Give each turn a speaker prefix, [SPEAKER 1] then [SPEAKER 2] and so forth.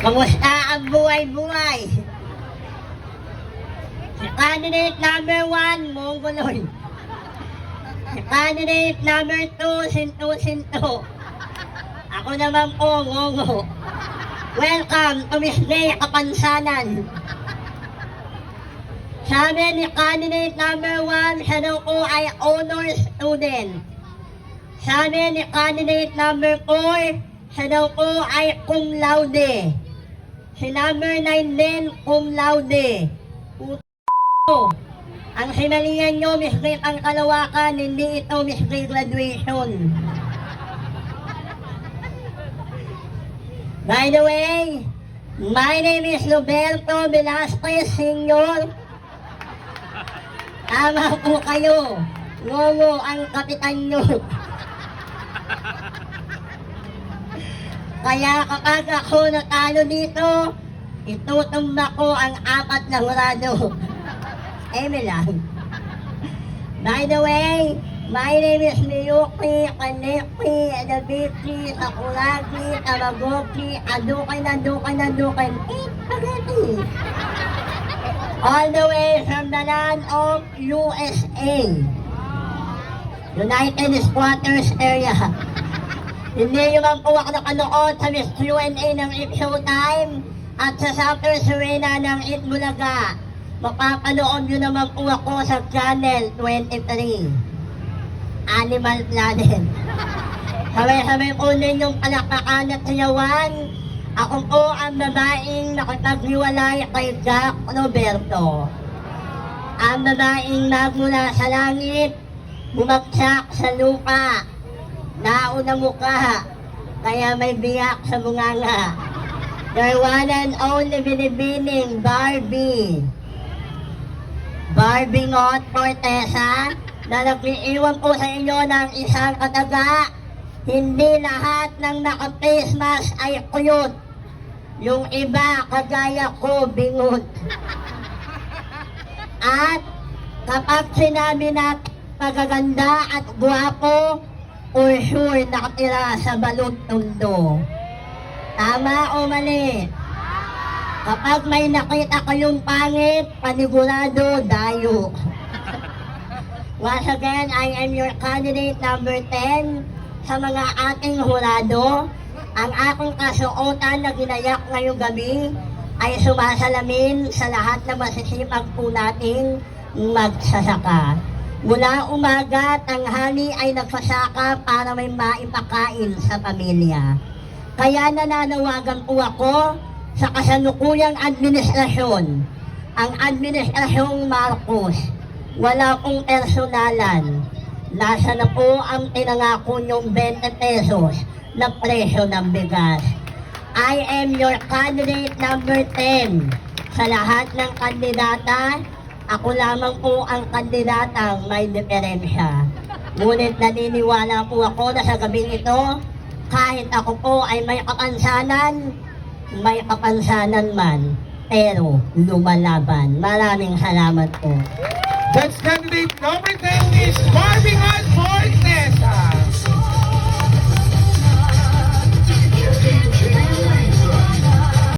[SPEAKER 1] Kamusta ang buhay-buhay? Si candidate number 1, Mongoloy. Si candidate number 2, Sinto-Sinto. Ako naman po, Ngongo. Welcome to Miss May Kapansanan. Sabi ni candidate number 1, siya daw po ay honor student. Sabi ni candidate number 4, siya daw po ay cum laude. Si number 9 din, cum laude. Ang sinalihan nyo, Miss May ang Kalawakan, hindi ito Miss May graduation. By the way, my name is Roberto Velasquez Sr. Tama po kayo. Ngongo ang kapitan nyo. Kaya kapag ako natalo dito, itutumba ko ang 4 na hurado. Lang. By the way, my name is Miyuki, Kaneki, Adabiki, Sakuragi, Tamagoki, Adukin, Spaghetti. All the way from the land of USA. United Squatters Area. Hindi naman po ako nakanood sa Miss Q&A ng It Showtime at sa Sappers Arena ng It Bulaga. Mapapanood nyo naman po ako sa Channel 23. Animal Planet. Sabay-sabay po ninyong palakpakan at sayawan. Ako po ang babaeng nakipaghiwalay kay Jack Roberto. Ang babaeng nagmula sa langit, bumagsak sa lupa, nauna mukha, kaya may biyak sa bunganga. Your one and only binibining Barbie. Barbie Ngot Cortesa, na nag-iiwan po sa inyo ng isang kataga. Hindi lahat ng naka-face mask ay cute. Yung iba, kagaya ko, bingot. At kapag sinabi na pagaganda at guwapo, for sure nakatira sa balot tundo. Tama o mali? Kapag may nakita kayong pangit, panigurado, dayo. Once again, I am your candidate number 10 sa mga ating hurado. Ang aking kasuotan na ginayak ngayong gabi ay sumasalamin sa lahat na masisipag po nating magsasaka. Mula umaga, tanghali ay nagsasaka para may maipakain sa pamilya. Kaya nananawagan po ako sa kasalukuyang administrasyon, ang administrasyong Marcos, wala pong personalan. Nasa na po ang tinangako niyong 20 pesos na presyo ng bigas. I am your candidate number 10. Sa lahat ng kandidata, ako lamang po ang kandidatang may diferensya. Ngunit naniniwala po ako na sa gabing ito, kahit ako po ay may kapansanan man, pero lumalaban. Maraming salamat po.
[SPEAKER 2] That's candidate number 10 is Barbie Ngot Cortesa.